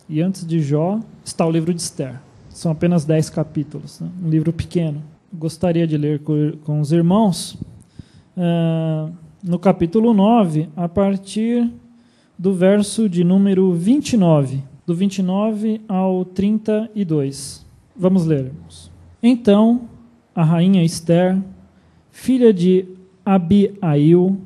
E antes de Jó está o livro de Esther. São apenas 10 capítulos, né? Um livro pequeno. Gostaria de ler com os irmãos no capítulo 9, a partir do verso de número 29, do 29 ao 32. Vamos ler, irmãos. Então, a rainha Esther, filha de Abiail,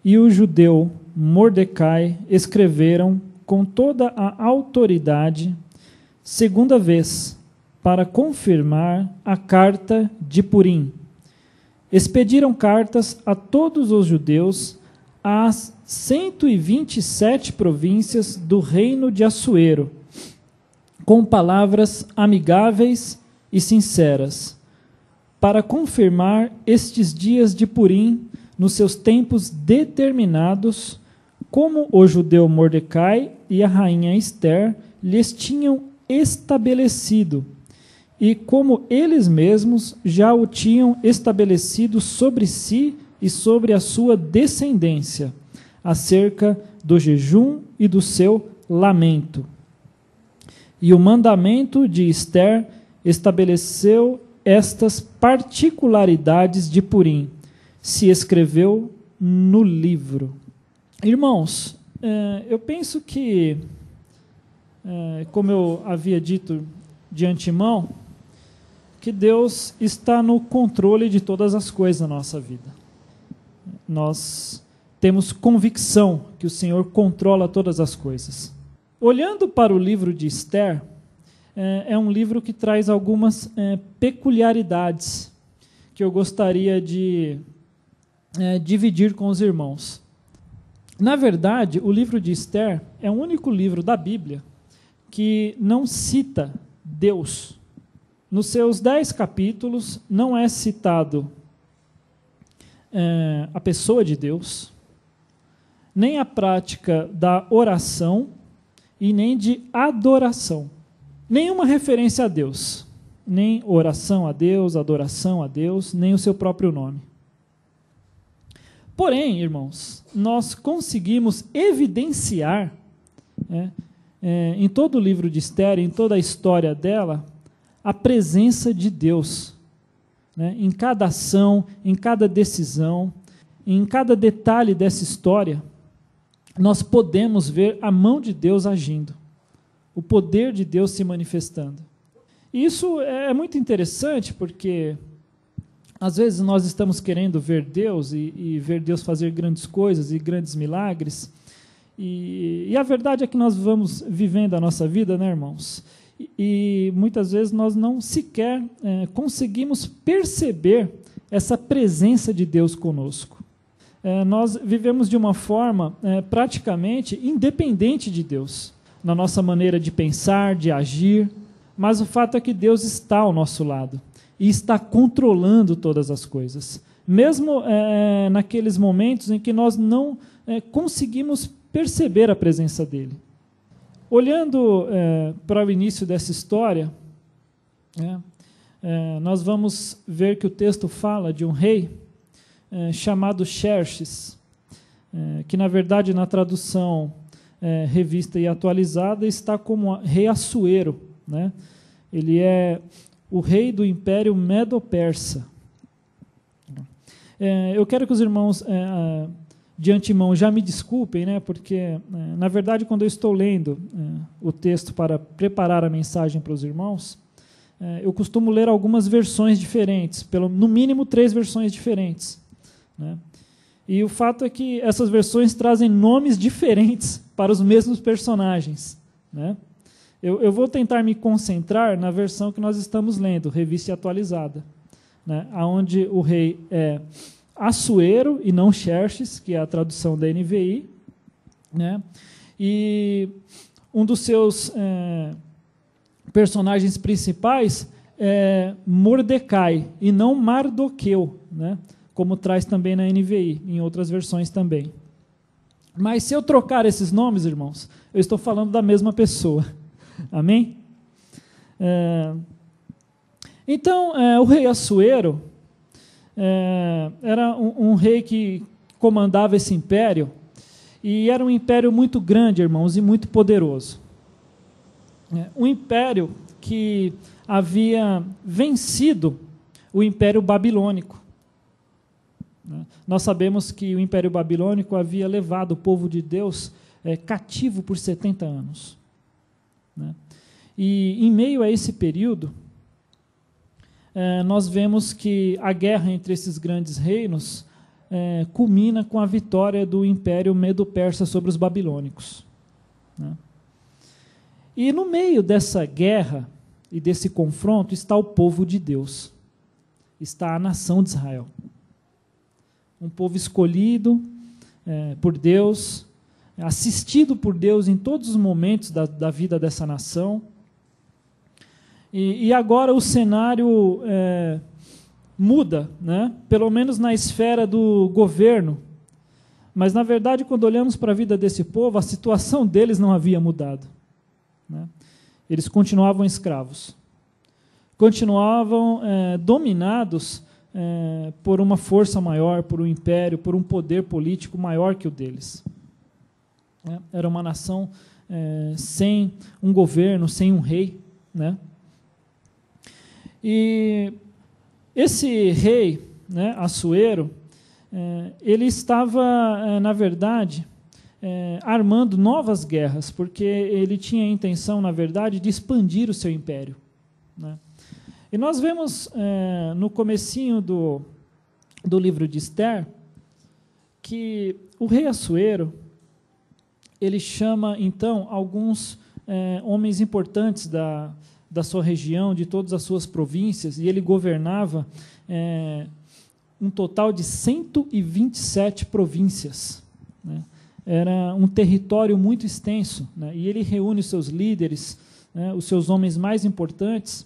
e o judeu Mordecai escreveram com toda a autoridade, segunda vez, para confirmar a carta de Purim. Expediram cartas a todos os judeus às 127 províncias do reino de Assuero, com palavras amigáveis e sinceras, para confirmar estes dias de Purim nos seus tempos determinados, como o judeu Mordecai e a rainha Esther lhes tinham estabelecido, e como eles mesmos já o tinham estabelecido sobre si e sobre a sua descendência, acerca do jejum e do seu lamento. E o mandamento de Esther estabeleceu estas particularidades de Purim, se escreveu no livro. Irmãos, eu penso que, como eu havia dito de antemão, que Deus está no controle de todas as coisas na nossa vida. Nós temos convicção que o Senhor controla todas as coisas. Olhando para o livro de Esther, é um livro que traz algumas peculiaridades que eu gostaria de dividir com os irmãos. Na verdade, o livro de Esther é o único livro da Bíblia que não cita Deus. Nos seus 10 capítulos não é citado a pessoa de Deus, nem a prática da oração e nem de adoração. Nenhuma referência a Deus, nem oração a Deus, adoração a Deus, nem o seu próprio nome. Porém, irmãos, nós conseguimos evidenciar, em todo o livro de Esther, em toda a história dela, a presença de Deus, em cada ação, em cada decisão, em cada detalhe dessa história, nós podemos ver a mão de Deus agindo, o poder de Deus se manifestando. E isso é muito interessante porque às vezes nós estamos querendo ver Deus e ver Deus fazer grandes coisas e grandes milagres, e a verdade é que nós vamos vivendo a nossa vida, né, irmãos? E muitas vezes nós não sequer conseguimos perceber essa presença de Deus conosco. Nós vivemos de uma forma praticamente independente de Deus, na nossa maneira de pensar, de agir, mas o fato é que Deus está ao nosso lado e está controlando todas as coisas, mesmo naqueles momentos em que nós não conseguimos perceber a presença dele. Olhando para o início dessa história, nós vamos ver que o texto fala de um rei chamado Xerxes, que na verdade na tradução revista e atualizada está como rei Assuero, né? Ele é o rei do Império Medo-Persa. Eu quero que os irmãos de antemão já me desculpem, né, porque na verdade quando eu estou lendo o texto para preparar a mensagem para os irmãos, eu costumo ler algumas versões diferentes, no mínimo 3 versões diferentes, né? E o fato é que essas versões trazem nomes diferentes para os mesmos personagens, né? Eu vou tentar me concentrar na versão que nós estamos lendo, revista e atualizada, né, onde o rei é Assuero e não Xerxes, que é a tradução da NVI, né? E um dos seus personagens principais é Mordecai e não Mardoqueu, né? Como traz também na NVI, em outras versões também. Mas se eu trocar esses nomes, irmãos, eu estou falando da mesma pessoa. Amém? Então, o rei Assuero era um rei que comandava esse império, e era um império muito grande, irmãos, e muito poderoso. um império que havia vencido o Império Babilônico. Nós sabemos que o Império Babilônico havia levado o povo de Deus cativo por 70 anos. E em meio a esse período, nós vemos que a guerra entre esses grandes reinos culmina com a vitória do Império Medo-Persa sobre os babilônicos. E no meio dessa guerra e desse confronto está o povo de Deus, está a nação de Israel. Um povo escolhido por Deus, assistido por Deus em todos os momentos da vida dessa nação. E agora o cenário muda, pelo menos na esfera do governo. Mas, na verdade, quando olhamos para a vida desse povo, a situação deles não havia mudado. Eles continuavam escravos. Continuavam dominados por uma força maior, por um império, por um poder político maior que o deles. Era uma nação sem um governo, sem um rei. E esse rei, Assuero, ele estava, na verdade, armando novas guerras, porque ele tinha a intenção, na verdade, de expandir o seu império. E nós vemos no comecinho do livro de Esther que o rei Assuero, ele chama, então, alguns homens importantes da sua região, de todas as suas províncias, e ele governava um total de 127 províncias. Era um território muito extenso, e ele reúne os seus líderes, os seus homens mais importantes,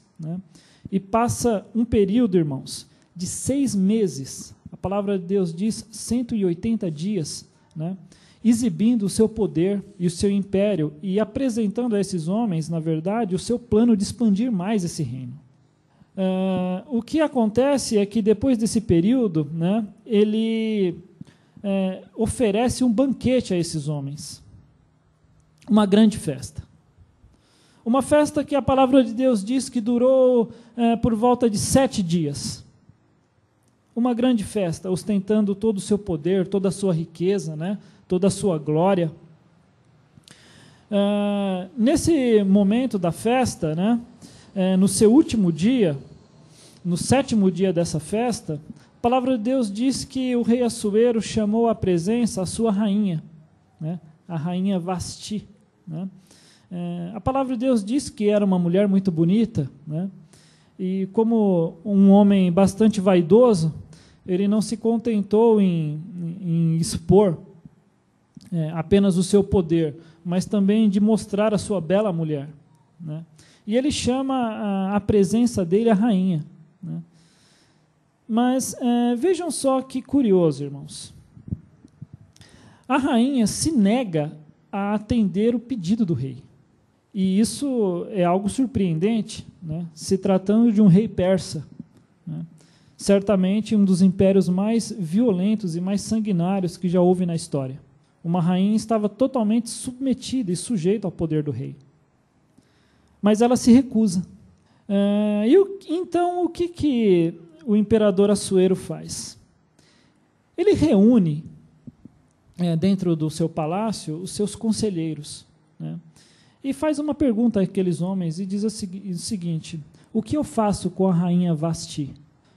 e passa um período, irmãos, de 6 meses, a palavra de Deus diz 180 dias, exibindo o seu poder e o seu império e apresentando a esses homens, na verdade, o seu plano de expandir mais esse reino. O que acontece é que depois desse período, ele oferece um banquete a esses homens, uma grande festa. Uma festa que a palavra de Deus diz que durou por volta de 7 dias. Uma grande festa, ostentando todo o seu poder, toda a sua riqueza, toda a sua glória. Nesse momento da festa, no seu último dia, no 7º dia dessa festa, a palavra de Deus diz que o rei Assuero chamou à presença a sua rainha, a rainha Vasti. A palavra de Deus diz que era uma mulher muito bonita, e como um homem bastante vaidoso, ele não se contentou em expor apenas o seu poder, mas também de mostrar a sua bela mulher. E ele chama a presença dele a rainha. Mas vejam só que curioso, irmãos. A rainha se nega a atender o pedido do rei. E isso é algo surpreendente, se tratando de um rei persa. Certamente um dos impérios mais violentos e mais sanguinários que já houve na história. Uma rainha estava totalmente submetida e sujeita ao poder do rei. Mas ela se recusa. Então, o que o imperador Assuero faz? Ele reúne, dentro do seu palácio, os seus conselheiros, e faz uma pergunta àqueles homens e diz o seguinte: o que eu faço com a rainha Vasti?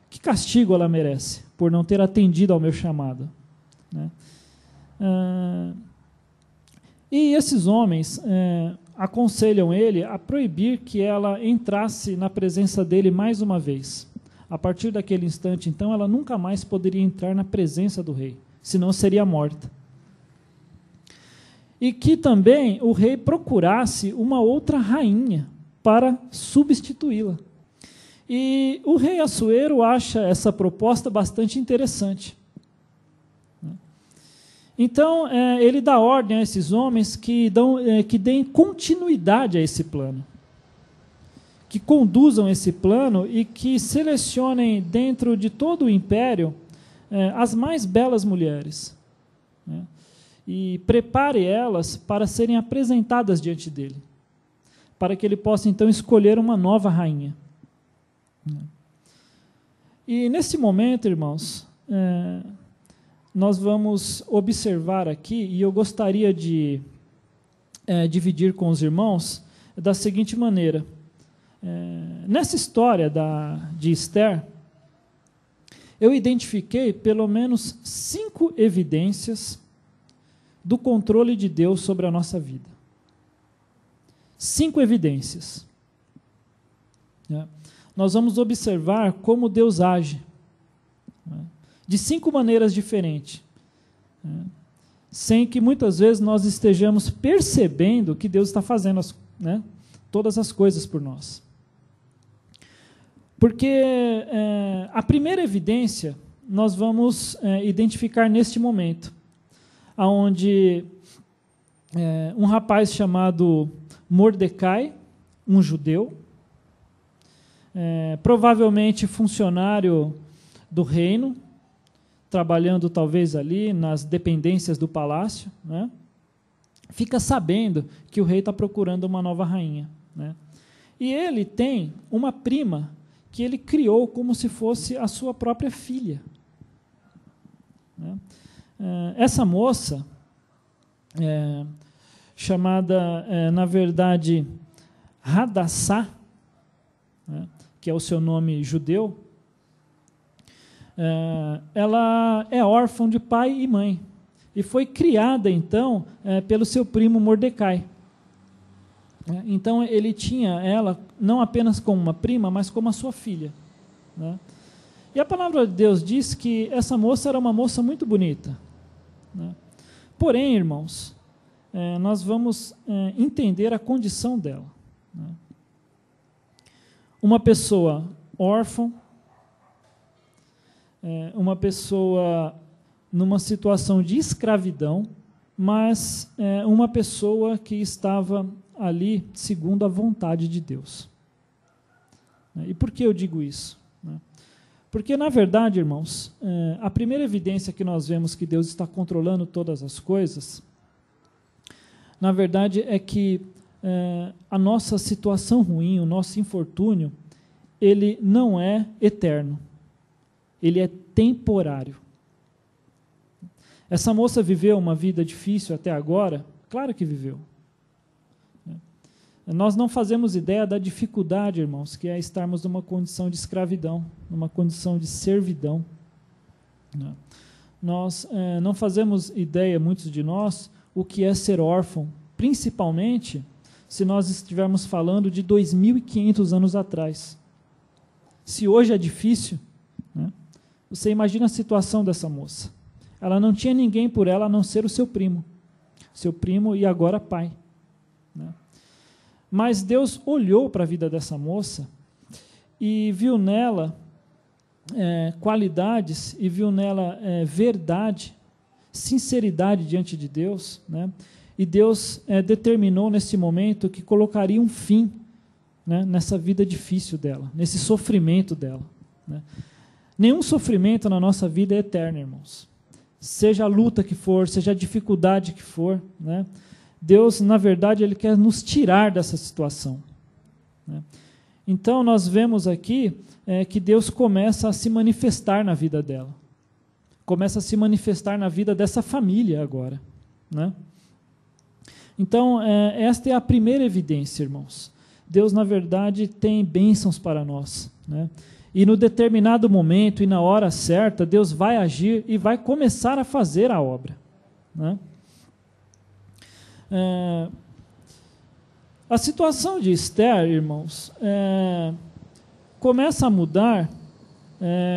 Que castigo ela merece por não ter atendido ao meu chamado? E esses homens aconselham ele a proibir que ela entrasse na presença dele mais uma vez. A partir daquele instante, então, ela nunca mais poderia entrar na presença do rei, senão seria morta. E que também o rei procurasse uma outra rainha para substituí-la. E o rei Assuero acha essa proposta bastante interessante. Então, ele dá ordem a esses homens que deem continuidade a esse plano, que conduzam esse plano e que selecionem dentro de todo o império as mais belas mulheres, e prepare elas para serem apresentadas diante dele, para que ele possa então escolher uma nova rainha. E nesse momento, irmãos, nós vamos observar aqui, e eu gostaria de dividir com os irmãos da seguinte maneira. Nessa história de Esther, eu identifiquei pelo menos 5 evidências do controle de Deus sobre a nossa vida. 5 evidências. Nós vamos observar como Deus age, de 5 maneiras diferentes, sem que muitas vezes nós estejamos percebendo que Deus está fazendo todas as coisas por nós. Porque a primeira evidência nós vamos identificar neste momento, onde um rapaz chamado Mordecai, um judeu, provavelmente funcionário do reino, trabalhando talvez ali nas dependências do palácio, fica sabendo que o rei está procurando uma nova rainha. E ele tem uma prima que ele criou como se fosse a sua própria filha. Essa moça, chamada, na verdade, Hadassah, que é o seu nome judeu, ela é órfã de pai e mãe, e foi criada, então, pelo seu primo Mordecai. Então, ele tinha ela não apenas como uma prima, mas como a sua filha. E a palavra de Deus diz que essa moça era uma moça muito bonita. Porém, irmãos, nós vamos entender a condição dela. Uma pessoa órfã, uma pessoa numa situação de escravidão, mas uma pessoa que estava ali segundo a vontade de Deus. E por que eu digo isso? Porque, na verdade, irmãos, a primeira evidência que nós vemos que Deus está controlando todas as coisas, na verdade, é que a nossa situação ruim, o nosso infortúnio, ele não é eterno, ele é temporário. Essa moça viveu uma vida difícil até agora? Claro que viveu. Nós não fazemos ideia da dificuldade, irmãos, que é estarmos numa condição de escravidão, numa condição de servidão. Nós não fazemos ideia, muitos de nós, o que é ser órfão, principalmente se nós estivermos falando de 2.500 anos atrás. Se hoje é difícil, você imagina a situação dessa moça. Ela não tinha ninguém por ela a não ser o seu primo e agora pai. Mas Deus olhou para a vida dessa moça e viu nela qualidades, e viu nela verdade, sinceridade diante de Deus, e Deus determinou nesse momento que colocaria um fim nessa vida difícil dela, nesse sofrimento dela. Nenhum sofrimento na nossa vida é eterno, irmãos. Seja a luta que for, seja a dificuldade que for, Deus, na verdade, Ele quer nos tirar dessa situação. Então, nós vemos aqui que Deus começa a se manifestar na vida dela. Começa a se manifestar na vida dessa família agora. Então, esta é a primeira evidência, irmãos. Deus, na verdade, tem bênçãos para nós. E no determinado momento e na hora certa, Deus vai agir e vai começar a fazer a obra. A situação de Esther, irmãos, começa a mudar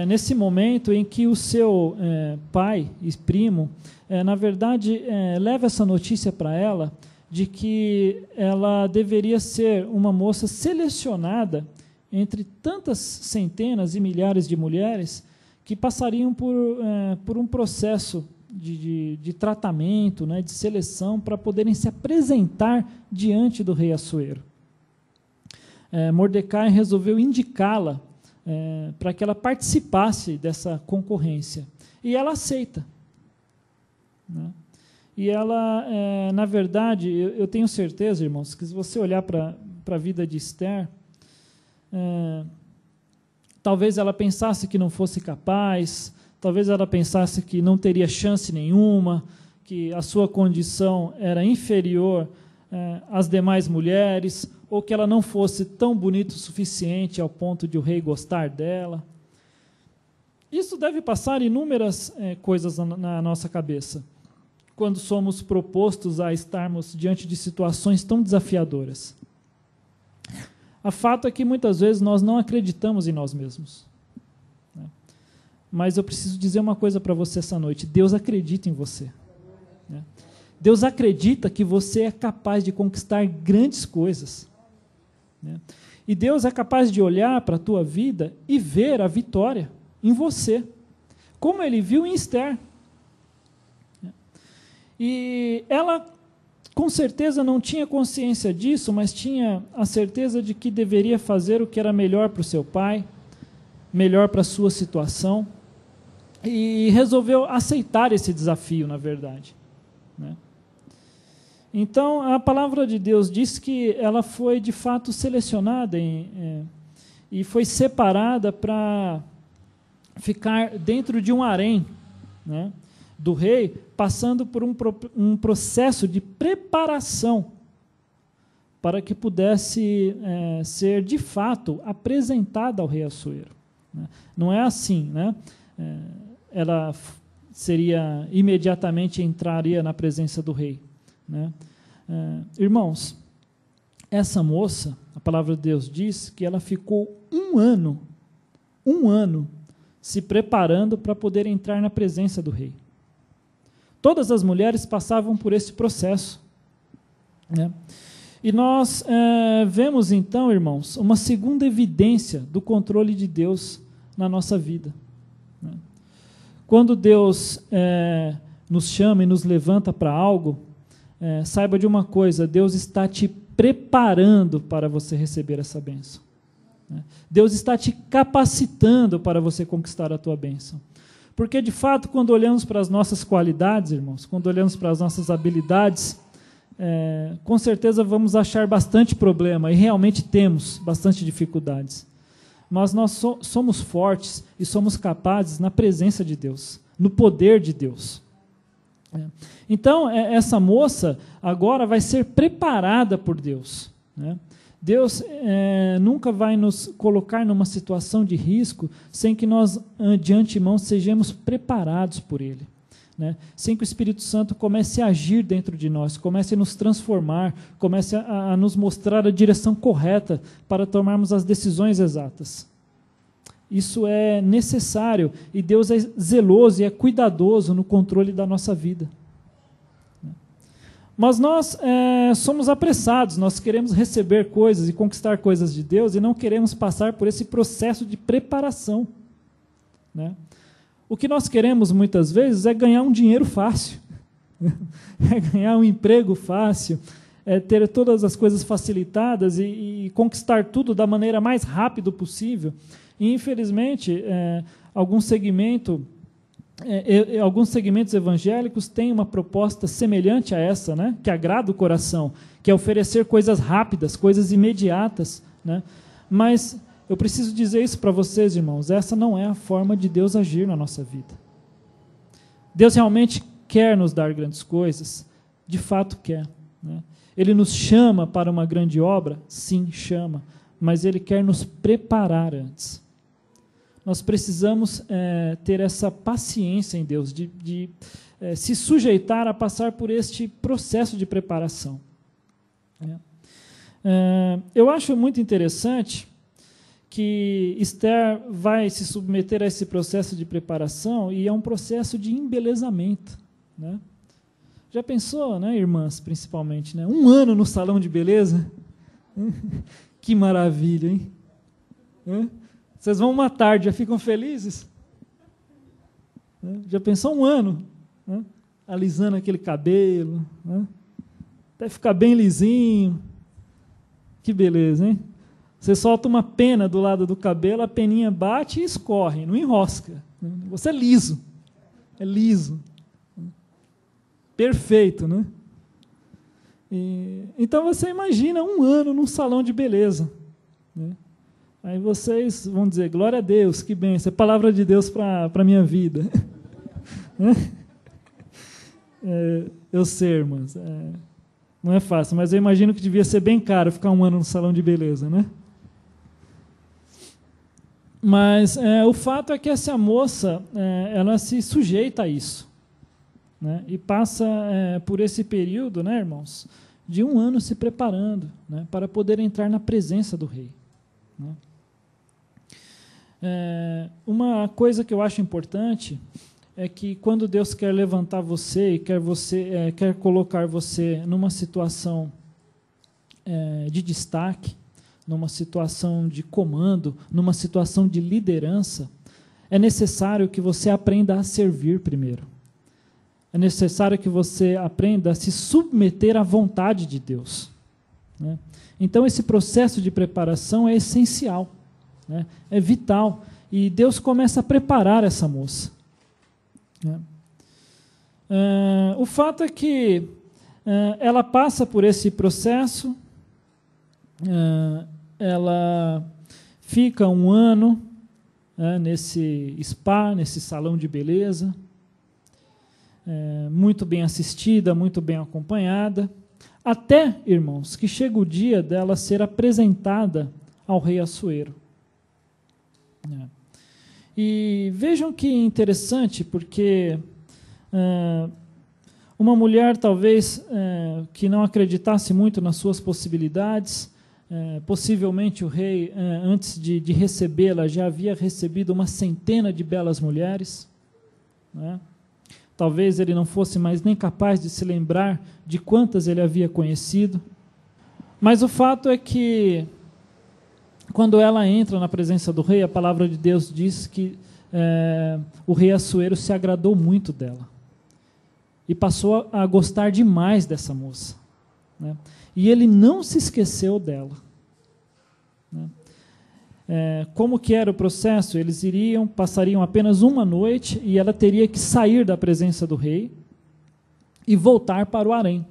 nesse momento em que o seu pai e primo, na verdade, leva essa notícia para ela de que ela deveria ser uma moça selecionada entre tantas centenas e milhares de mulheres que passariam por um processo de tratamento, de seleção, para poderem se apresentar diante do rei Assuero. Mordecai resolveu indicá-la para que ela participasse dessa concorrência. E ela aceita. E ela, na verdade, eu tenho certeza, irmãos, que se você olhar para para a vida de Esther, talvez ela pensasse que não fosse capaz, talvez ela pensasse que não teria chance nenhuma, que a sua condição era inferior às demais mulheres, ou que ela não fosse tão bonita o suficiente ao ponto de o rei gostar dela. Isso deve passar inúmeras coisas na nossa cabeça, quando somos propostos a estarmos diante de situações tão desafiadoras. O fato é que muitas vezes nós não acreditamos em nós mesmos. Mas eu preciso dizer uma coisa para você essa noite: Deus acredita em você. Deus acredita que você é capaz de conquistar grandes coisas. E Deus é capaz de olhar para a tua vida e ver a vitória em você, como Ele viu em Esther. E ela, com certeza, não tinha consciência disso, mas tinha a certeza de que deveria fazer o que era melhor para o seu pai, melhor para a sua situação, e resolveu aceitar esse desafio, na verdade. Então, a palavra de Deus diz que ela foi, de fato, selecionada e foi separada para ficar dentro de um harém, do rei, passando por um processo de preparação para que pudesse ser, de fato, apresentada ao rei Assuero. Não é assim, ela imediatamente entraria na presença do rei. Irmãos, essa moça, a palavra de Deus diz que ela ficou um ano se preparando para poder entrar na presença do rei. Todas as mulheres passavam por esse processo. E nós vemos então, irmãos, uma segunda evidência do controle de Deus na nossa vida. Quando Deus nos chama e nos levanta para algo, saiba de uma coisa: Deus está te preparando para você receber essa bênção. Deus está te capacitando para você conquistar a tua bênção. Porque, de fato, quando olhamos para as nossas qualidades, irmãos, quando olhamos para as nossas habilidades, com certeza vamos achar bastante problema, e realmente temos bastante dificuldades. Mas nós somos fortes e somos capazes na presença de Deus, no poder de Deus. Então, essa moça agora vai ser preparada por Deus. Deus nunca vai nos colocar numa situação de risco sem que nós, de antemão, sejamos preparados por Ele. Sem que o Espírito Santo comece a agir dentro de nós, comece a nos transformar, comece a nos mostrar a direção correta para tomarmos as decisões exatas. Isso é necessário, e Deus é zeloso e é cuidadoso no controle da nossa vida. Mas nós somos apressados, nós queremos receber coisas e conquistar coisas de Deus e não queremos passar por esse processo de preparação. O que nós queremos muitas vezes é ganhar um dinheiro fácil, é ganhar um emprego fácil, é ter todas as coisas facilitadas e conquistar tudo da maneira mais rápida possível. E, infelizmente, alguns segmentos evangélicos têm uma proposta semelhante a essa, que agrada o coração, que é oferecer coisas rápidas, coisas imediatas. Mas eu preciso dizer isso para vocês, irmãos: essa não é a forma de Deus agir na nossa vida. Deus realmente quer nos dar grandes coisas, de fato quer. Ele nos chama para uma grande obra? Sim, chama, mas Ele quer nos preparar antes. Nós precisamos ter essa paciência em Deus, de se sujeitar a passar por este processo de preparação. Eu acho muito interessante que Esther vai se submeter a esse processo de preparação, e é um processo de embelezamento. Já pensou, irmãs, principalmente, um ano no salão de beleza? Que maravilha, hein? Vocês vão uma tarde, já ficam felizes? Já pensou um ano? Alisando aquele cabelo, até ficar bem lisinho. Que beleza, hein? Você solta uma pena do lado do cabelo, a peninha bate e escorre, não enrosca. Você é liso. É liso. Perfeito, Então você imagina um ano num salão de beleza, né? Aí vocês vão dizer, glória a Deus, que bênção, é palavra de Deus para a minha vida. Eu sei, irmãs, não é fácil, mas eu imagino que devia ser bem caro ficar um ano no salão de beleza, né? Mas o fato é que essa moça, ela se sujeita a isso, né? E passa por esse período, né, irmãos, de um ano se preparando, né, para poder entrar na presença do rei, né? Uma coisa que eu acho importante é que quando Deus quer levantar você e quer colocar você numa situação de destaque, numa situação de comando, numa situação de liderança, é necessário que você aprenda a servir primeiro. É necessário que você aprenda a se submeter à vontade de Deus, né? Então, esse processo de preparação é essencial, né? É vital. E Deus começa a preparar essa moça, né? O fato é que ela passa por esse processo, ela fica um ano nesse spa, nesse salão de beleza, muito bem assistida, muito bem acompanhada, até, irmãos, que chega o dia dela ser apresentada ao rei Assuero. E vejam que interessante, porque uma mulher talvez que não acreditasse muito nas suas possibilidades, possivelmente o rei, antes de recebê-la, já havia recebido uma centena de belas mulheres, né? Talvez ele não fosse mais nem capaz de se lembrar de quantas ele havia conhecido, mas o fato é que quando ela entra na presença do rei, a palavra de Deus diz que o rei Assuero se agradou muito dela e passou a gostar demais dessa moça, né? E ele não se esqueceu dela, né? Como que era o processo? Eles passariam apenas uma noite e ela teria que sair da presença do rei e voltar para o harém,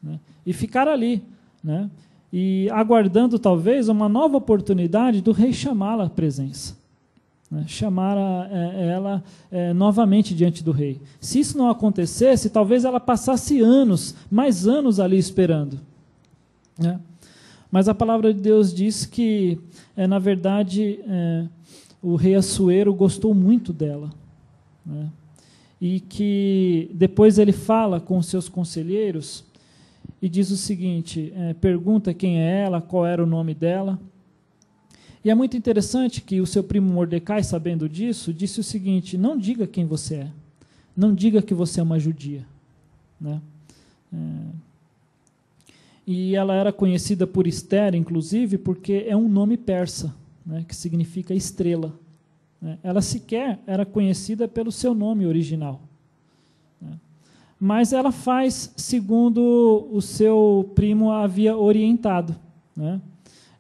né? E ficar ali, né? E aguardando talvez uma nova oportunidade do rei chamá-la à presença, né? Chamar ela novamente diante do rei. Se isso não acontecesse, talvez ela passasse mais anos ali esperando, né? Mas a palavra de Deus diz que, na verdade, o rei Assuero gostou muito dela, né? E que depois ele fala com os seus conselheiros e diz o seguinte, pergunta quem é ela, qual era o nome dela. E é muito interessante que o seu primo Mordecai, sabendo disso, disse o seguinte, não diga quem você é, não diga que você é uma judia, né? E ela era conhecida por Esther, inclusive, porque é um nome persa, né, que significa estrela, né? Ela sequer era conhecida pelo seu nome original, né? Mas ela faz segundo o seu primo a havia orientado, né?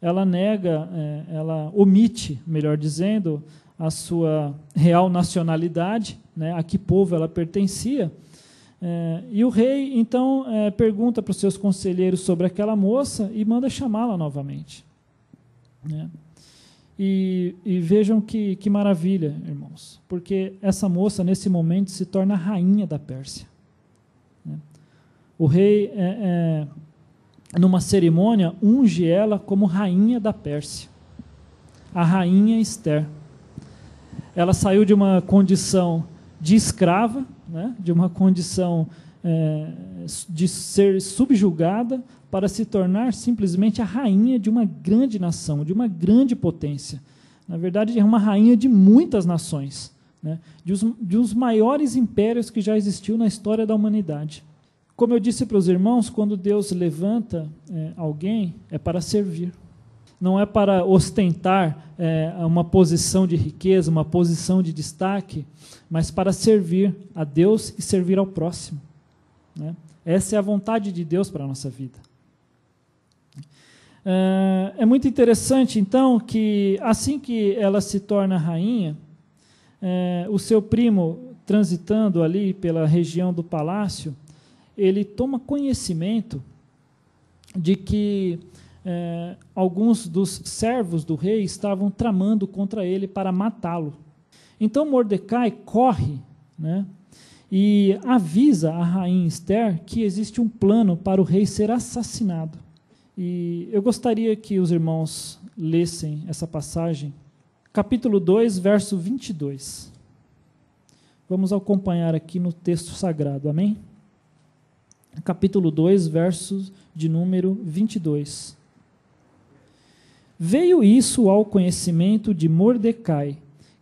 Ela nega, ela omite, melhor dizendo, a sua real nacionalidade, né, a que povo ela pertencia. E o rei, então, pergunta para os seus conselheiros sobre aquela moça e manda chamá-la novamente, né? E vejam que maravilha, irmãos, porque essa moça, nesse momento, se torna a rainha da Pérsia, né? O rei, numa cerimônia, unge ela como rainha da Pérsia, a rainha Esther. Ela saiu de uma condição de escrava, né, de uma condição de ser subjugada, para se tornar simplesmente a rainha de uma grande nação, de uma grande potência. Na verdade, é uma rainha de muitas nações, né, de os maiores impérios que já existiu na história da humanidade. Como eu disse para os irmãos, quando Deus levanta alguém, é para servir. Não é para ostentar uma posição de riqueza, uma posição de destaque, mas para servir a Deus e servir ao próximo, né? Essa é a vontade de Deus para a nossa vida. É muito interessante, então, que assim que ela se torna rainha, o seu primo, transitando ali pela região do palácio, ele toma conhecimento de que alguns dos servos do rei estavam tramando contra ele para matá-lo. Então Mordecai corre, né, e avisa a rainha Esther que existe um plano para o rei ser assassinado. E eu gostaria que os irmãos lessem essa passagem, capítulo 2, verso 22. Vamos acompanhar aqui no texto sagrado, amém? Capítulo 2, verso de número 22. Veio isso ao conhecimento de Mordecai,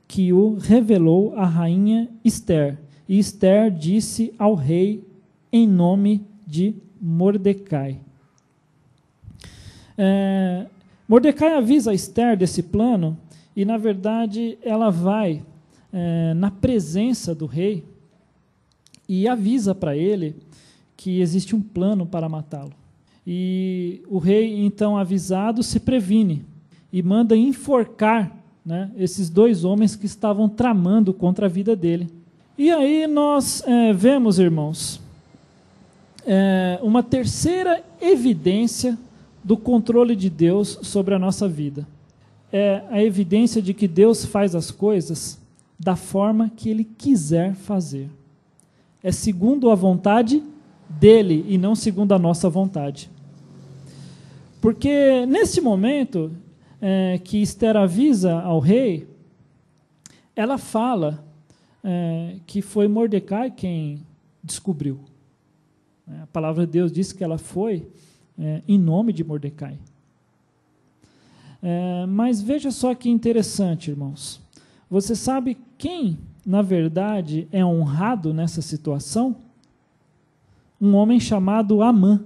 que o revelou à rainha Esther. E Esther disse ao rei em nome de Mordecai. Mordecai avisa a Esther desse plano e, na verdade, ela vai na presença do rei e avisa para ele que existe um plano para matá-lo. E o rei, então, avisado, se previne e manda enforcar, né, esses dois homens que estavam tramando contra a vida dele. E aí nós vemos, irmãos, uma terceira evidência do controle de Deus sobre a nossa vida. É a evidência de que Deus faz as coisas da forma que Ele quiser fazer. É segundo a vontade dEle e não segundo a nossa vontade. Porque nesse momento que Esther avisa ao rei, ela fala que foi Mordecai quem descobriu. A palavra de Deus diz que ela foi em nome de Mordecai. Mas veja só que interessante, irmãos. Você sabe quem, na verdade, é honrado nessa situação? Um homem chamado Amã.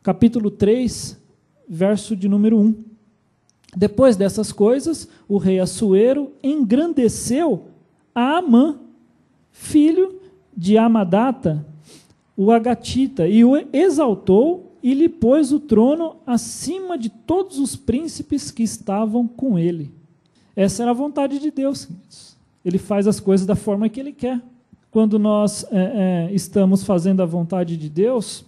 Capítulo 3, verso de número 1. Depois dessas coisas, o rei Assuero engrandeceu a Amã, filho de Amadata, o Agatita, e o exaltou e lhe pôs o trono acima de todos os príncipes que estavam com ele. Essa era a vontade de Deus, queridos. Ele faz as coisas da forma que Ele quer. Quando nós estamos fazendo a vontade de Deus,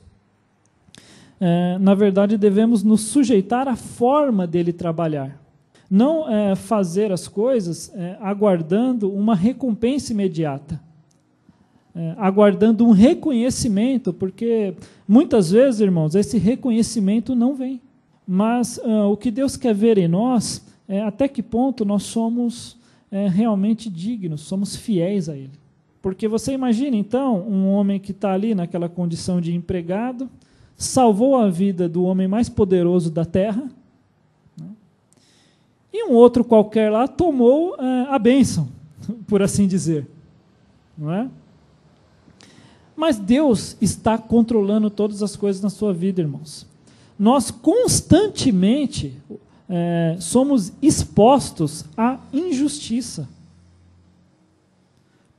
na verdade devemos nos sujeitar à forma dele trabalhar. Não fazer as coisas aguardando uma recompensa imediata. Aguardando um reconhecimento, porque muitas vezes, irmãos, esse reconhecimento não vem. Mas o que Deus quer ver em nós é até que ponto nós somos realmente dignos, somos fiéis a Ele. Porque você imagina, então, um homem que está ali naquela condição de empregado, salvou a vida do homem mais poderoso da terra, né? E um outro qualquer lá tomou a bênção, por assim dizer. Não é? Mas Deus está controlando todas as coisas na sua vida, irmãos. Nós constantemente somos expostos à injustiça.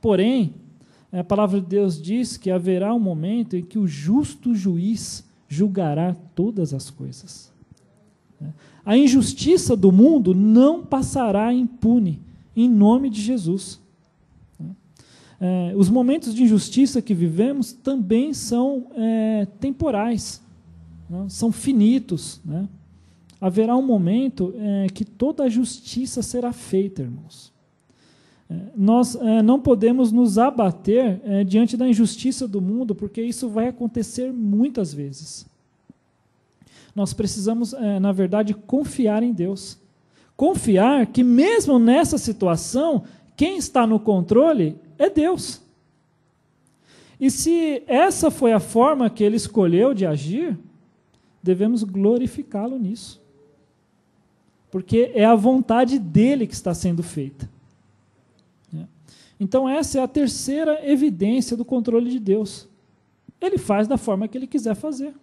Porém, a palavra de Deus diz que haverá um momento em que o justo juiz julgará todas as coisas. A injustiça do mundo não passará impune, em nome de Jesus. Os momentos de injustiça que vivemos também são temporais, né? São finitos, né? Haverá um momento que toda a justiça será feita, irmãos. Nós não podemos nos abater diante da injustiça do mundo, porque isso vai acontecer muitas vezes. Nós precisamos, na verdade, confiar em Deus. Confiar que mesmo nessa situação, quem está no controle é Deus. E se essa foi a forma que Ele escolheu de agir, devemos glorificá-lo nisso. Porque é a vontade dEle que está sendo feita. Então essa é a terceira evidência do controle de Deus. Ele faz da forma que Ele quiser fazer.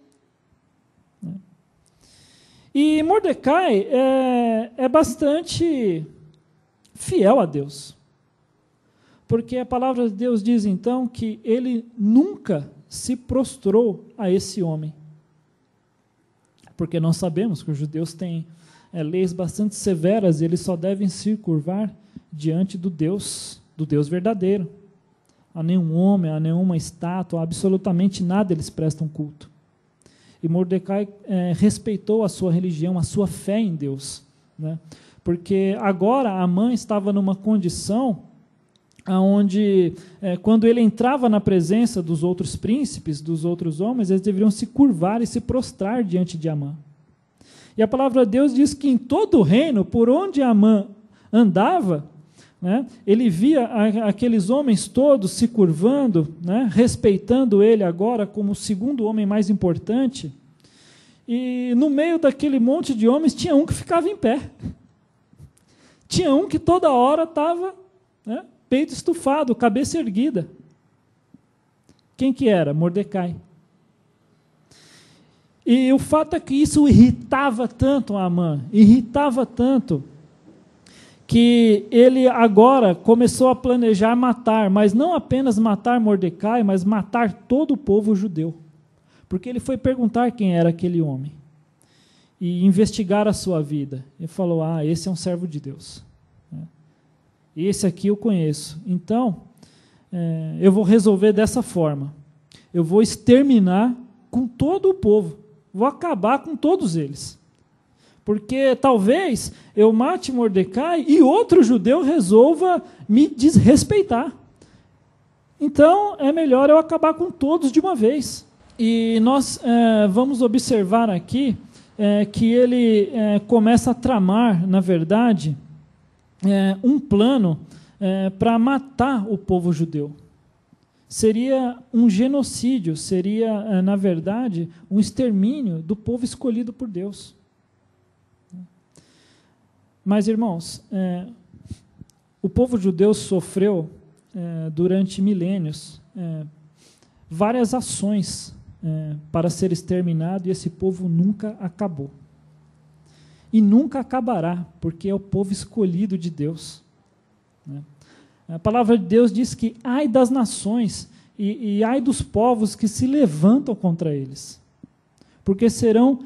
E Mordecai é bastante fiel a Deus. Porque a palavra de Deus diz então que ele nunca se prostrou a esse homem. Porque nós sabemos que os judeus têm leis bastante severas e eles só devem se curvar diante do Deus verdadeiro. A nenhum homem, a nenhuma estátua, absolutamente nada eles prestam culto. e Mordecai respeitou a sua religião, a sua fé em Deus, né? Porque agora Amã estava numa condição onde, quando ele entrava na presença dos outros príncipes, dos outros homens, eles deveriam se curvar e se prostrar diante de Amã. E a palavra de Deus diz que em todo o reino, por onde Amã andava, né, ele via aqueles homens todos se curvando, né, respeitando ele agora como o segundo homem mais importante, e no meio daquele monte de homens tinha um que ficava em pé. Tinha um que toda hora estava, né, peito estufado, cabeça erguida. Quem que era? Mordecai. E o fato é que isso irritava tanto Amã, irritava tanto, que ele agora começou a planejar matar, mas não apenas matar Mordecai, mas matar todo o povo judeu. Porque ele foi perguntar quem era aquele homem e investigar a sua vida. Ele falou, esse é um servo de Deus. Esse aqui eu conheço. Então, eu vou resolver dessa forma. Eu vou exterminar com todo o povo. Vou acabar com todos eles. Porque talvez eu mate Mordecai e outro judeu resolva me desrespeitar. Então, é melhor eu acabar com todos de uma vez. E nós vamos observar aqui que ele começa a tramar, na verdade, um plano para matar o povo judeu. Seria um genocídio, seria, na verdade, um extermínio do povo escolhido por Deus. Mas, irmãos, o povo judeu sofreu, durante milênios, várias ações para ser exterminado, e esse povo nunca acabou. E nunca acabará, porque é o povo escolhido de Deus. A palavra de Deus diz que ai das nações e ai dos povos que se levantam contra eles, porque serão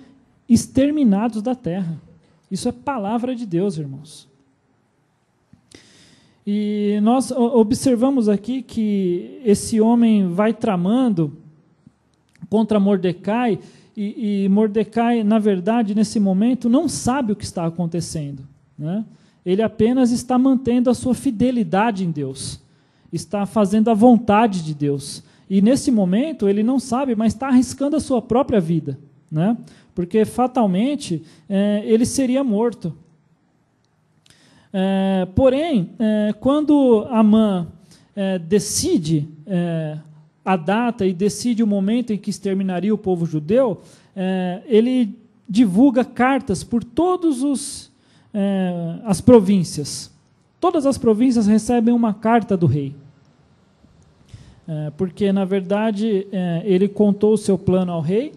exterminados da terra. Isso é palavra de Deus, irmãos. E nós observamos aqui que esse homem vai tramando contra Mordecai, e Mordecai, na verdade, nesse momento, não sabe o que está acontecendo, né? Ele apenas está mantendo a sua fidelidade em Deus, está fazendo a vontade de Deus. E nesse momento, ele não sabe, mas está arriscando a sua própria vida, né? Porque fatalmente ele seria morto. Porém, quando Amã decide a data e decide o momento em que exterminaria o povo judeu, ele divulga cartas por todas as províncias. Todas as províncias recebem uma carta do rei. Porque, na verdade, ele contou o seu plano ao rei.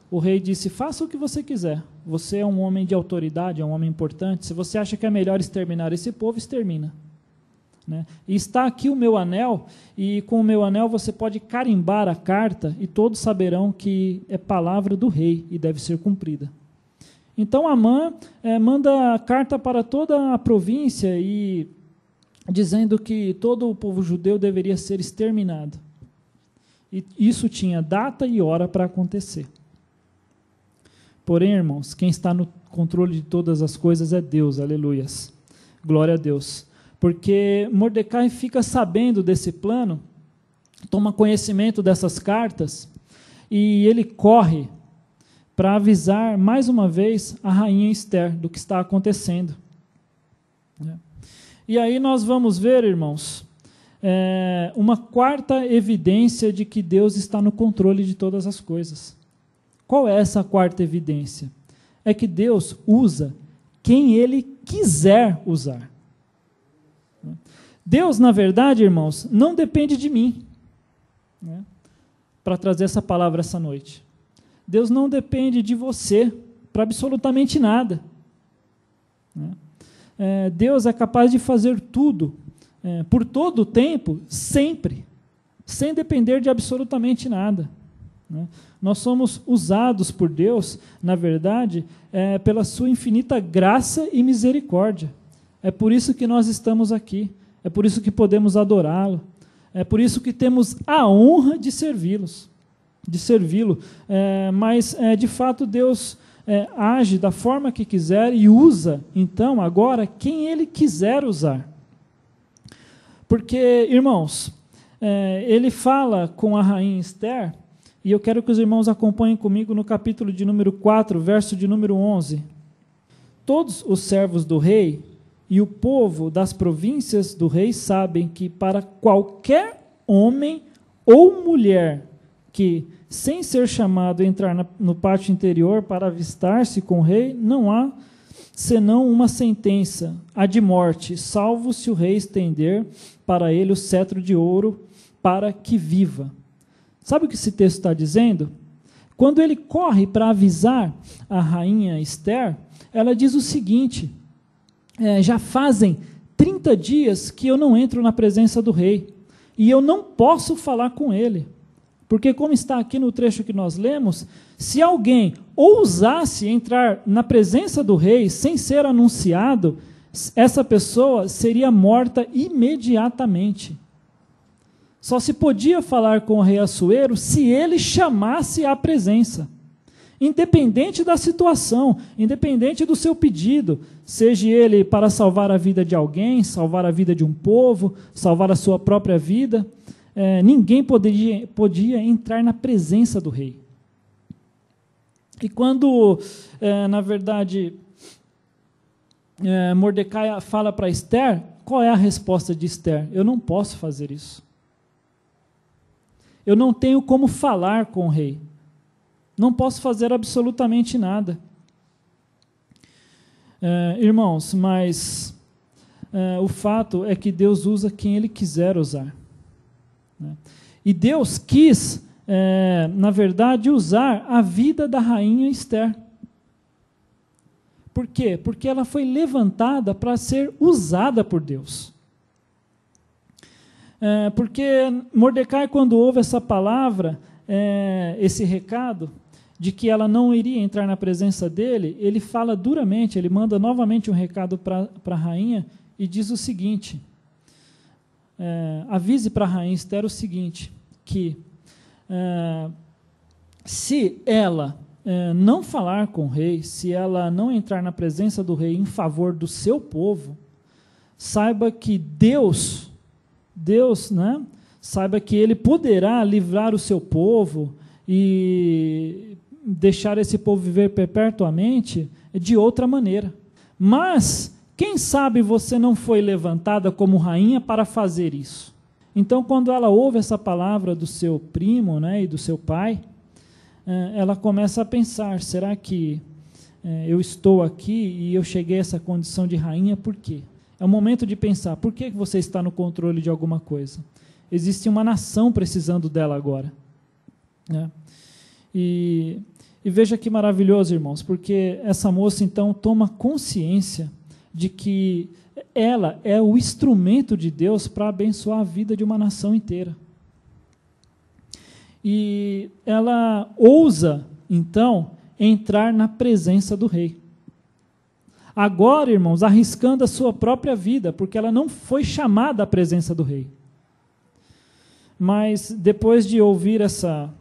O rei disse, faça o que você quiser. Você é um homem de autoridade, é um homem importante. Se você acha que é melhor exterminar esse povo, extermina. Né? E está aqui o meu anel, e com o meu anel você pode carimbar a carta, e todos saberão que é palavra do rei e deve ser cumprida. Então Amã manda a carta para toda a província, e dizendo que todo o povo judeu deveria ser exterminado. E isso tinha data e hora para acontecer. Porém, irmãos, quem está no controle de todas as coisas é Deus, aleluias. Glória a Deus. Porque Mordecai fica sabendo desse plano, toma conhecimento dessas cartas, e ele corre para avisar mais uma vez a rainha Ester do que está acontecendo. E aí nós vamos ver, irmãos, uma quarta evidência de que Deus está no controle de todas as coisas. Qual é essa quarta evidência? É que Deus usa quem Ele quiser usar. Deus, na verdade, irmãos, não depende de mim, né, para trazer essa palavra essa noite. Deus não depende de você para absolutamente nada. Né? Deus é capaz de fazer tudo, por todo o tempo, sempre, sem depender de absolutamente nada. Né? Nós somos usados por Deus, na verdade, pela sua infinita graça e misericórdia. É por isso que nós estamos aqui, é por isso que podemos adorá-lo, é por isso que temos a honra de servi-los. de servi-lo, mas de fato Deus age da forma que quiser e usa, então, agora, quem Ele quiser usar. Porque, irmãos, ele fala com a rainha Esther, e eu quero que os irmãos acompanhem comigo no capítulo de número 4, verso de número 11. Todos os servos do rei e o povo das províncias do rei sabem que para qualquer homem ou mulher que, sem ser chamado, entrar no pátio interior para avistar-se com o rei, não há senão uma sentença, a de morte, salvo se o rei estender para ele o cetro de ouro para que viva. Sabe o que esse texto está dizendo? Quando ele corre para avisar a rainha Esther, ela diz o seguinte: já fazem 30 dias que eu não entro na presença do rei, e eu não posso falar com ele. Porque, como está aqui no trecho que nós lemos, se alguém ousasse entrar na presença do rei sem ser anunciado, essa pessoa seria morta imediatamente. Só se podia falar com o rei Assuero se ele chamasse à presença. Independente da situação, independente do seu pedido, seja ele para salvar a vida de alguém, salvar a vida de um povo, salvar a sua própria vida, ninguém podia entrar na presença do rei. E quando, na verdade, Mordecai fala para Esther, qual é a resposta de Esther? Eu não posso fazer isso. Eu não tenho como falar com o rei. Não posso fazer absolutamente nada. Irmãos, mas o fato é que Deus usa quem Ele quiser usar. E Deus quis, na verdade, usar a vida da rainha Esther. Por quê? Porque ela foi levantada para ser usada por Deus. Porque Mordecai, quando ouve essa palavra, esse recado, de que ela não iria entrar na presença dele, ele fala duramente, ele manda novamente um recado para a rainha e diz o seguinte, avise para a rainha Esther o seguinte, que se ela não falar com o rei, se ela não entrar na presença do rei em favor do seu povo, saiba que Deus, né, saiba que Ele poderá livrar o seu povo e deixar esse povo viver perpetuamente de outra maneira. Mas, quem sabe você não foi levantada como rainha para fazer isso? Então, quando ela ouve essa palavra do seu primo, né, e do seu pai, ela começa a pensar, será que eu estou aqui e eu cheguei a essa condição de rainha por quê? É o momento de pensar, por que você está no controle de alguma coisa? Existe uma nação precisando dela agora. Né? E veja que maravilhoso, irmãos, porque essa moça, então, toma consciência de que ela é o instrumento de Deus para abençoar a vida de uma nação inteira. E ela ousa, então, entrar na presença do rei. Agora, irmãos, arriscando a sua própria vida, porque ela não foi chamada à presença do rei. Mas, depois de ouvir essa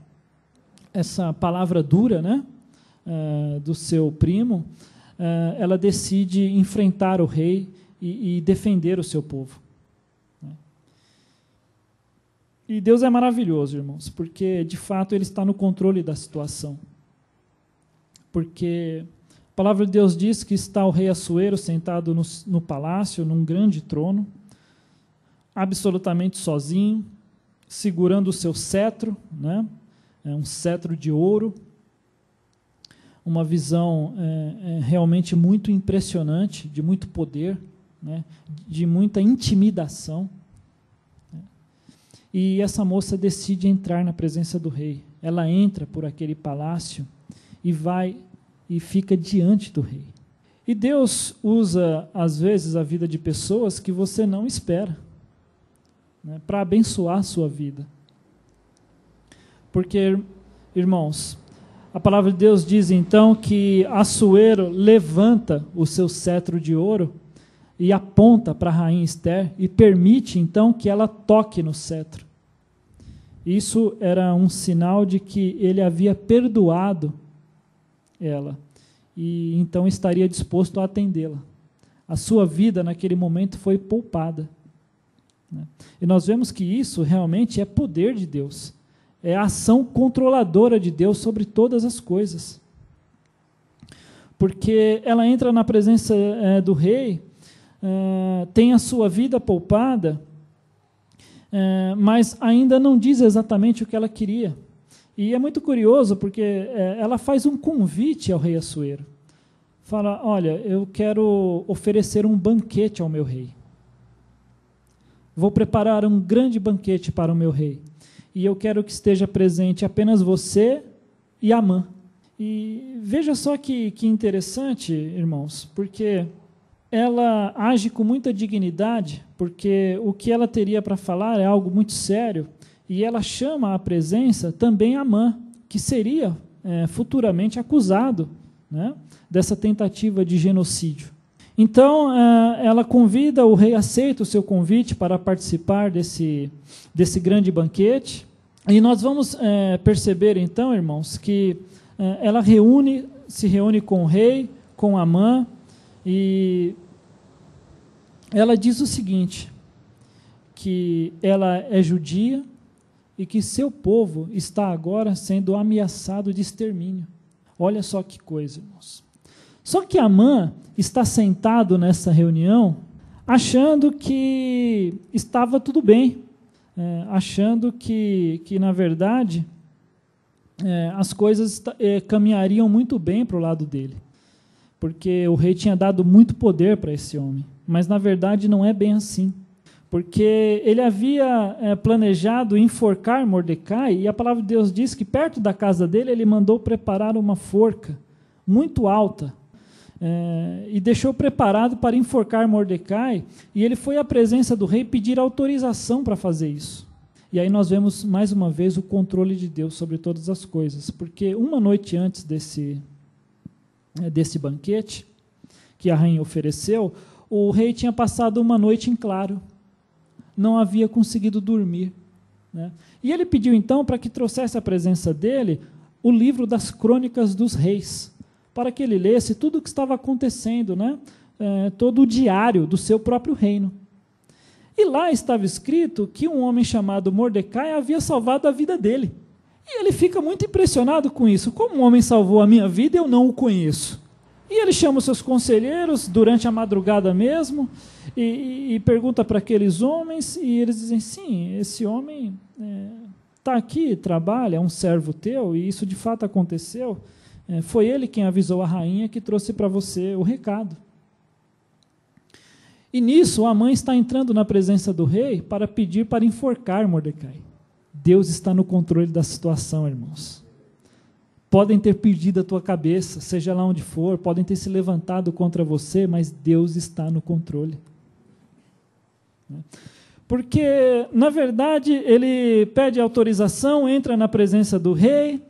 palavra dura, né, do seu primo, ela decide enfrentar o rei e defender o seu povo. E Deus é maravilhoso, irmãos, porque, de fato, Ele está no controle da situação. Porque a palavra de Deus diz que está o rei Assuero sentado no palácio, num grande trono, absolutamente sozinho, segurando o seu cetro, né? Um cetro de ouro, uma visão realmente muito impressionante, de muito poder, né? De muita intimidação. E essa moça decide entrar na presença do rei. Ela entra por aquele palácio e vai e fica diante do rei. E Deus usa, às vezes, a vida de pessoas que você não espera, né, para abençoar a sua vida. Porque, irmãos, a palavra de Deus diz, então, que Assuero levanta o seu cetro de ouro e aponta para a rainha Esther e permite, então, que ela toque no cetro. Isso era um sinal de que ele havia perdoado ela, e então estaria disposto a atendê-la. A sua vida naquele momento foi poupada. E nós vemos que isso realmente é poder de Deus, é a ação controladora de Deus sobre todas as coisas. Porque ela entra na presença do rei, tem a sua vida poupada, mas ainda não diz exatamente o que ela queria. E é muito curioso, porque ela faz um convite ao rei Assuero. Fala, olha, eu quero oferecer um banquete ao meu rei. Vou preparar um grande banquete para o meu rei. E eu quero que esteja presente apenas você e Amã. E veja só que interessante, irmãos, porque ela age com muita dignidade, porque o que ela teria para falar é algo muito sério, e ela chama à presença também Amã, que seria futuramente acusado, né, dessa tentativa de genocídio. Então, ela convida, o rei aceita o seu convite para participar desse grande banquete, e nós vamos perceber então, irmãos, que ela se reúne com o rei, com Amã, e ela diz o seguinte, que ela é judia e que seu povo está agora sendo ameaçado de extermínio. Olha só que coisa, irmãos. Só que Amã está sentado nessa reunião achando que estava tudo bem, achando que na verdade, as coisas caminhariam muito bem para o lado dele, porque o rei tinha dado muito poder para esse homem, mas na verdade não é bem assim, porque ele havia planejado enforcar Mordecai, e a palavra de Deus diz que perto da casa dele ele mandou preparar uma forca muito alta, e deixou preparado para enforcar Mordecai, e ele foi à presença do rei pedir autorização para fazer isso. E aí nós vemos mais uma vez o controle de Deus sobre todas as coisas, porque uma noite antes desse banquete que a rainha ofereceu, o rei tinha passado uma noite em claro, não havia conseguido dormir, né? E ele pediu então para que trouxesse à presença dele o livro das crônicas dos reis, para que ele lesse tudo o que estava acontecendo, né? Todo o diário do seu próprio reino. E lá estava escrito que um homem chamado Mordecai havia salvado a vida dele. E ele fica muito impressionado com isso. Como um homem salvou a minha vida, eu não o conheço. E ele chama os seus conselheiros, durante a madrugada mesmo, e pergunta para aqueles homens, e eles dizem, sim, esse homem está aqui, trabalha, é um servo teu, e isso de fato aconteceu. Foi ele quem avisou a rainha que trouxe para você o recado. E nisso, a mãe está entrando na presença do rei para pedir para enforcar Mordecai. Deus está no controle da situação, irmãos. Podem ter perdido a tua cabeça, seja lá onde for, podem ter se levantado contra você, mas Deus está no controle. Porque, na verdade, ele pede autorização, entra na presença do rei,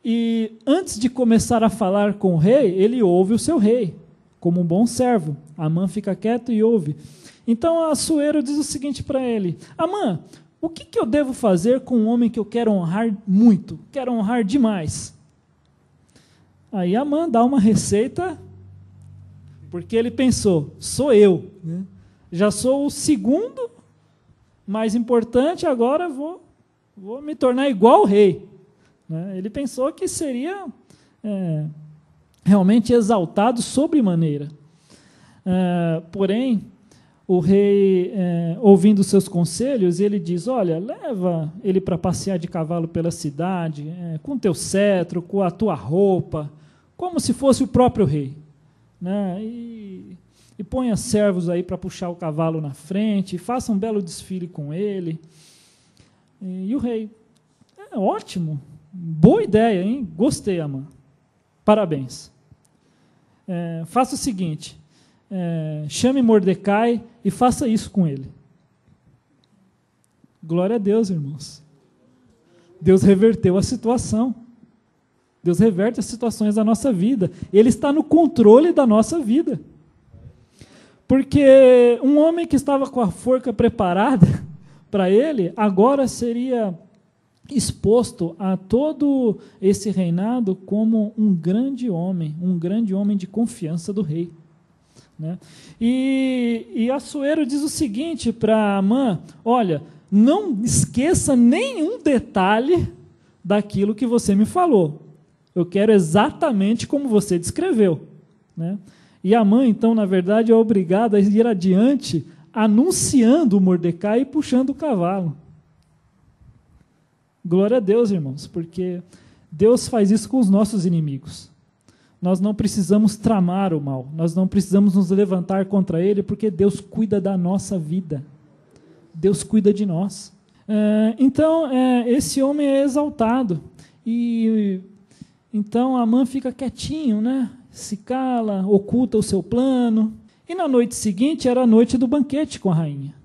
e antes de começar a falar com o rei, ele ouve o seu rei, como um bom servo. Amã fica quieto e ouve. Então Assuero diz o seguinte para ele, Amã, o que eu devo fazer com um homem que eu quero honrar muito, quero honrar demais? Aí Amã dá uma receita, porque ele pensou, sou eu, né? Já sou o segundo mais importante, agora vou me tornar igual ao rei. Ele pensou que seria realmente exaltado sobremaneira. Porém, o rei, ouvindo seus conselhos, ele diz, olha, leva ele para passear de cavalo pela cidade, com teu cetro, com a tua roupa, como se fosse o próprio rei, né? E ponha servos aí para puxar o cavalo na frente, faça um belo desfile com ele. E o rei, ótimo, boa ideia, hein? Gostei, Amã, parabéns. Faça o seguinte, chame Mordecai e faça isso com ele. Glória a Deus, irmãos. Deus reverteu a situação. Deus reverte as situações da nossa vida. Ele está no controle da nossa vida. Porque um homem que estava com a forca preparada para ele, agora seria exposto a todo esse reinado como um grande homem de confiança do rei. Né? E Assuero diz o seguinte para Amã: olha, não esqueça nenhum detalhe daquilo que você me falou. Eu quero exatamente como você descreveu. Né? E Amã, então, na verdade, é obrigado a ir adiante, anunciando o Mordecai e puxando o cavalo. Glória a Deus, irmãos, porque Deus faz isso com os nossos inimigos. Nós não precisamos tramar o mal, nós não precisamos nos levantar contra ele, porque Deus cuida da nossa vida. Deus cuida de nós. Então, esse homem é exaltado. E então Amã fica quietinho, né? Se cala, oculta o seu plano. E na noite seguinte era a noite do banquete com a rainha.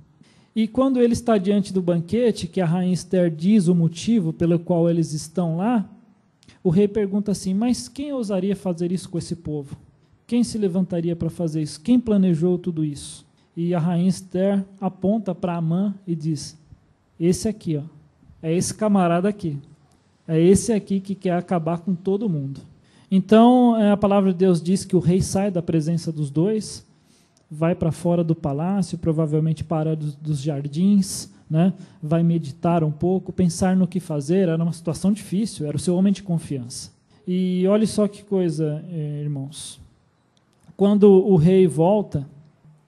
E quando ele está diante do banquete, que a rainha Esther diz o motivo pelo qual eles estão lá, o rei pergunta assim: mas quem ousaria fazer isso com esse povo? Quem se levantaria para fazer isso? Quem planejou tudo isso? E a rainha Esther aponta para Amã e diz: esse aqui, ó, é esse camarada aqui. É esse aqui que quer acabar com todo mundo. Então, a palavra de Deus diz que o rei sai da presença dos dois, vai para fora do palácio, provavelmente para dos jardins, né? Vai meditar um pouco, pensar no que fazer. Era uma situação difícil, era o seu homem de confiança. E olha só que coisa, irmãos. Quando o rei volta,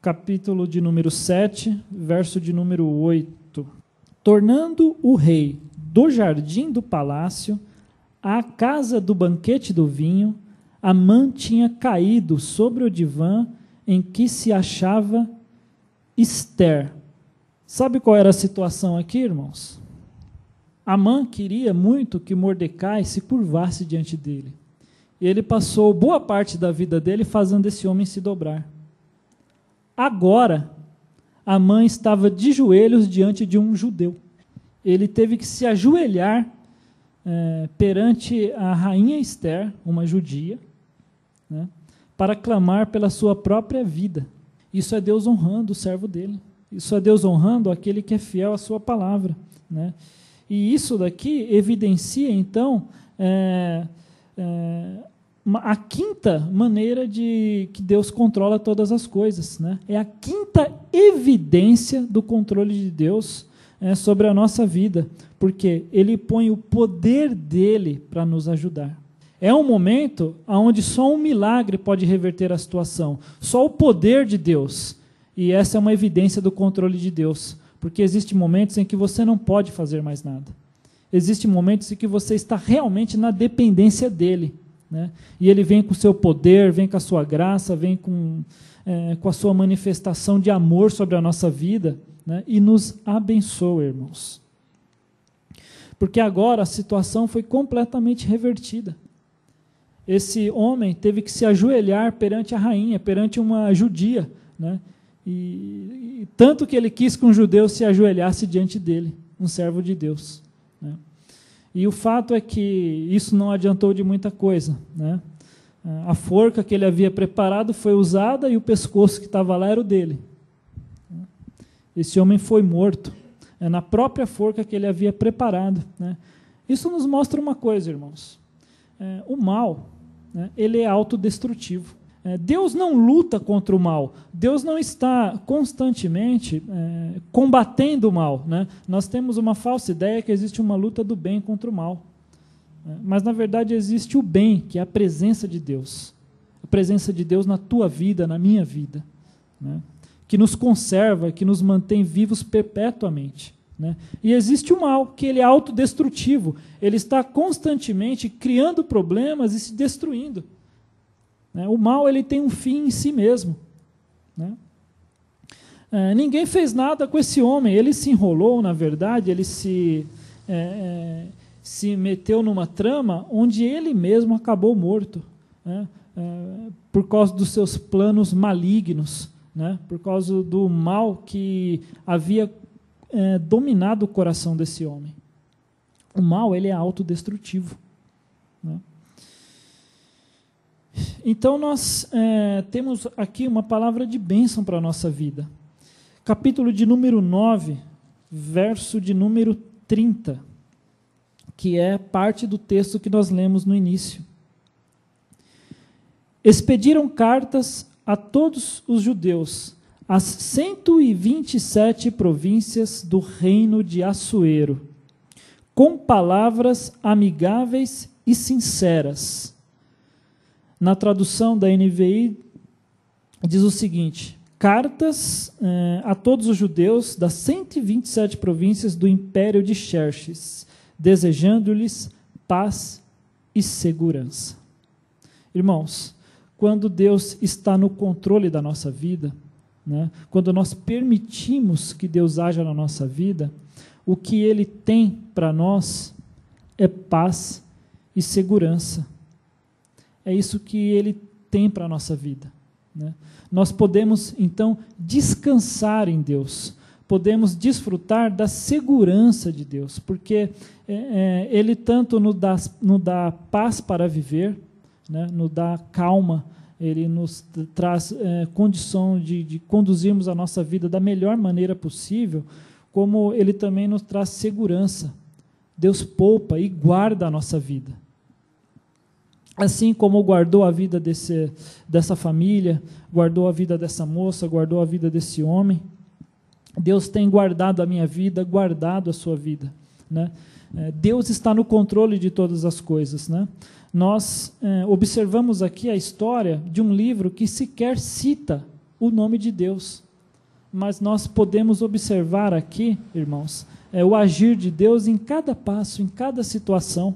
capítulo de número 7, verso de número 8. Tornando o rei do jardim do palácio à casa do banquete do vinho, Amã tinha caído sobre o divã em que se achava Esther. Sabe qual era a situação aqui, irmãos? Amã queria muito que Mordecai se curvasse diante dele. Ele passou boa parte da vida dele fazendo esse homem se dobrar. Agora, Amã estava de joelhos diante de um judeu. Ele teve que se ajoelhar perante a rainha Esther, uma judia, né, para clamar pela sua própria vida. Isso é Deus honrando o servo dele. Isso é Deus honrando aquele que é fiel à sua palavra. Né? E isso daqui evidencia, então, a quinta maneira de que Deus controla todas as coisas. Né? É a quinta evidência do controle de Deus sobre a nossa vida, porque Ele põe o poder dEle para nos ajudar. É um momento onde só um milagre pode reverter a situação, só o poder de Deus. E essa é uma evidência do controle de Deus, porque existem momentos em que você não pode fazer mais nada. Existem momentos em que você está realmente na dependência dEle. Né? E Ele vem com o seu poder, vem com a sua graça, vem com a sua manifestação de amor sobre a nossa vida, né? E nos abençoa, irmãos. Porque agora a situação foi completamente revertida. Esse homem teve que se ajoelhar perante a rainha, perante uma judia, né? E tanto que ele quis que um judeu se ajoelhasse diante dele, um servo de Deus. Né? E o fato é que isso não adiantou de muita coisa. Né? A forca que ele havia preparado foi usada e o pescoço que estava lá era o dele. Esse homem foi morto na própria forca que ele havia preparado. Né? Isso nos mostra uma coisa, irmãos. O mal, né, ele é autodestrutivo. Deus não luta contra o mal. Deus não está constantemente combatendo o mal. Né? Nós temos uma falsa ideia que existe uma luta do bem contra o mal. Mas, na verdade, existe o bem, que é a presença de Deus. A presença de Deus na tua vida, na minha vida. Né? Que nos conserva, que nos mantém vivos perpetuamente. Né? E existe o mal, que ele é autodestrutivo. Ele está constantemente criando problemas e se destruindo. Né? O mal, ele tem um fim em si mesmo. Né? Ninguém fez nada com esse homem. Ele se enrolou, na verdade, ele se meteu numa trama onde ele mesmo acabou morto. Né? Por causa dos seus planos malignos. Né? Por causa do mal que havia dominado o coração desse homem. O mal, ele é autodestrutivo. Né? Então, nós temos aqui uma palavra de bênção para a nossa vida. Capítulo de número 9, verso de número 30. que é parte do texto que nós lemos no início. Expediram cartas a todos os judeus, às 127 províncias do reino de Assuero, com palavras amigáveis e sinceras. Na tradução da NVI, diz o seguinte: cartas a todos os judeus das 127 províncias do império de Xerxes, desejando-lhes paz e segurança. Irmãos, quando Deus está no controle da nossa vida, né, quando nós permitimos que Deus haja na nossa vida, o que Ele tem para nós é paz e segurança. É isso que Ele tem para a nossa vida, né? Nós podemos, então, descansar em Deus, podemos desfrutar da segurança de Deus, porque Ele tanto nos dá paz para viver, né, nos dá calma, Ele nos traz condição de conduzirmos a nossa vida da melhor maneira possível, como Ele também nos traz segurança. Deus poupa e guarda a nossa vida. Assim como guardou a vida dessa família, guardou a vida dessa moça, guardou a vida desse homem, Deus tem guardado a minha vida, guardado a sua vida, né? Deus está no controle de todas as coisas, né? Nós observamos aqui a história de um livro que sequer cita o nome de Deus, mas nós podemos observar aqui, irmãos, o agir de Deus em cada passo, em cada situação.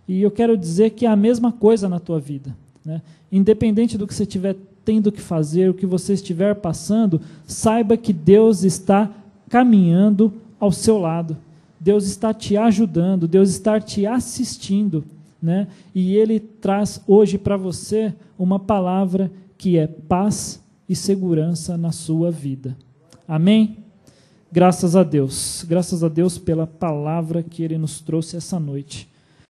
E eu quero dizer que é a mesma coisa na tua vida, né? Independente do que você estiver tendo que fazer, o que você estiver passando, saiba que Deus está caminhando ao seu lado. Deus está te ajudando, Deus está te assistindo, né? E Ele traz hoje para você uma palavra que é paz e segurança na sua vida. Amém? Graças a Deus pela palavra que Ele nos trouxe essa noite.